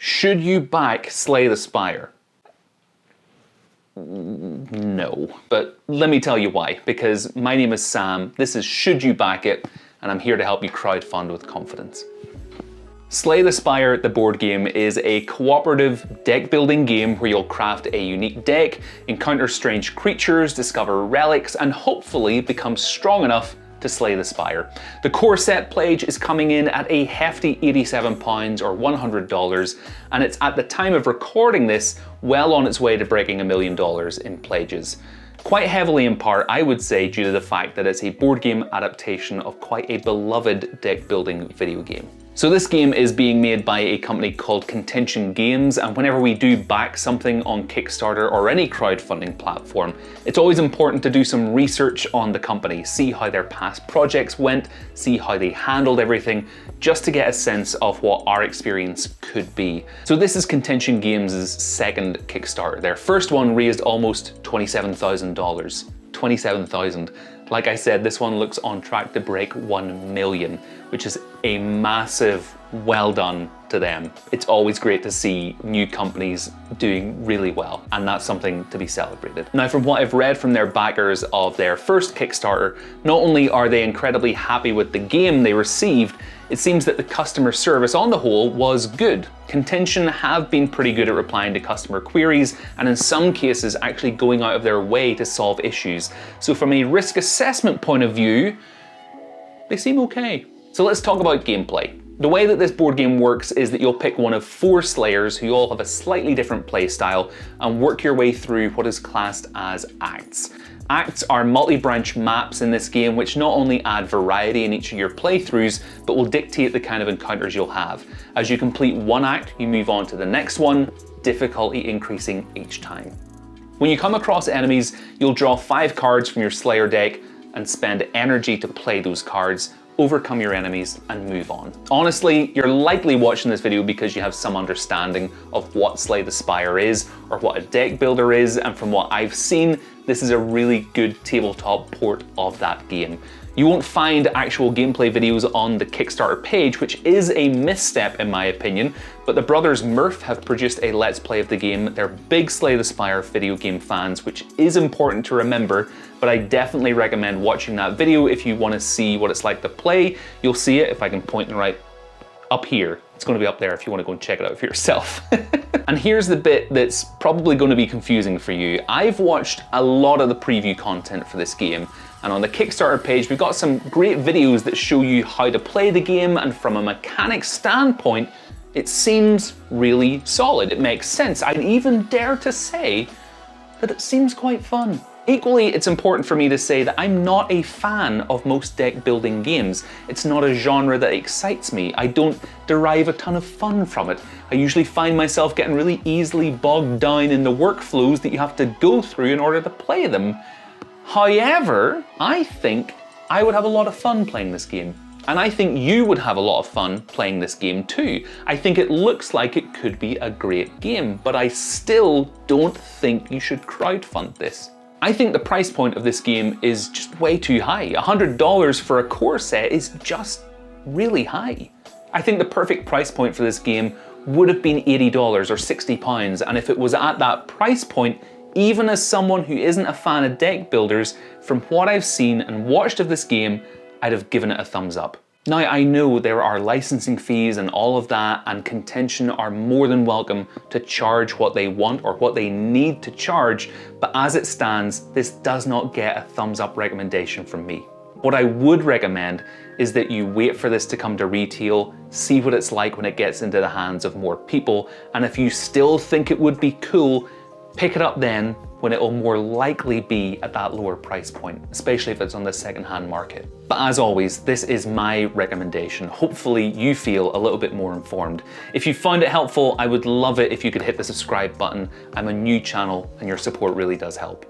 Should you back Slay the Spire? No, but let me tell you why, because my name is Sam, this is Should You Back It, and I'm here to help you crowdfund with confidence. Slay the Spire, the board game, is a cooperative deck building game where you'll craft a unique deck, encounter strange creatures, discover relics, and hopefully become strong enough to slay the Spire. The core set pledge is coming in at a hefty £87 or $100, and it's at the time of recording this well on its way to breaking $1 million in pledges. Quite heavily in part, I would say, due to the fact that it's a board game adaptation of quite a beloved deck building video game. So this game is being made by a company called Contention Games, and whenever we do back something on Kickstarter or any crowdfunding platform, it's always important to do some research on the company, see how their past projects went, see how they handled everything, just to get a sense of what our experience could be. So this is Contention Games' second Kickstarter. Their first one raised almost $27,000. $27,000. Like I said, this one looks on track to break 1 million, which is a massive well done to them. It's always great to see new companies doing really well, and that's something to be celebrated. Now, from what I've read from their backers of their first Kickstarter, not only are they incredibly happy with the game they received, it seems that the customer service on the whole was good. Contention have been pretty good at replying to customer queries, and in some cases actually going out of their way to solve issues. So from a risk assessment point of view, they seem okay. So let's talk about gameplay. The way that this board game works is that you'll pick one of 4 slayers who all have a slightly different play style and work your way through what is classed as acts. Acts are multi-branch maps in this game which not only add variety in each of your playthroughs, but will dictate the kind of encounters you'll have. As you complete one act, you move on to the next one, difficulty increasing each time. When you come across enemies, you'll draw 5 cards from your Slayer deck and spend energy to play those cards, overcome your enemies, and move on. Honestly, you're likely watching this video because you have some understanding of what Slay the Spire is, or what a deck builder is, and from what I've seen, this is a really good tabletop port of that game. You won't find actual gameplay videos on the Kickstarter page, which is a misstep in my opinion, but the brothers Murph have produced a Let's Play of the game. They're big Slay the Spire video game fans, which is important to remember, but I definitely recommend watching that video if you want to see what it's like to play. You'll see it, if I can point right up here. It's going to be up there if you want to go and check it out for yourself. And here's the bit that's probably going to be confusing for you. I've watched a lot of the preview content for this game, and on the Kickstarter page we've got some great videos that show you how to play the game, and from a mechanics standpoint it seems really solid. It makes sense. I'd even dare to say that it seems quite fun. Equally, it's important for me to say that I'm not a fan of most deck building games. It's not a genre that excites me. I don't derive a ton of fun from it. I usually find myself getting really easily bogged down in the workflows that you have to go through in order to play them. However, I think I would have a lot of fun playing this game. And I think you would have a lot of fun playing this game too. I think it looks like it could be a great game, but I still don't think you should crowdfund this. I think the price point of this game is just way too high. $100 for a core set is just really high. I think the perfect price point for this game would have been $80 or £60, and if it was at that price point, even as someone who isn't a fan of deck builders, from what I've seen and watched of this game, I'd have given it a thumbs up. Now, I know there are licensing fees and all of that, and Contention are more than welcome to charge what they want or what they need to charge, but as it stands, this does not get a thumbs up recommendation from me. What I would recommend is that you wait for this to come to retail, see what it's like when it gets into the hands of more people, and if you still think it would be cool, pick it up then when it will more likely be at that lower price point, especially if it's on the second-hand market. But as always, this is my recommendation. Hopefully you feel a little bit more informed. If you found it helpful, I would love it if you could hit the subscribe button. I'm a new channel and your support really does help.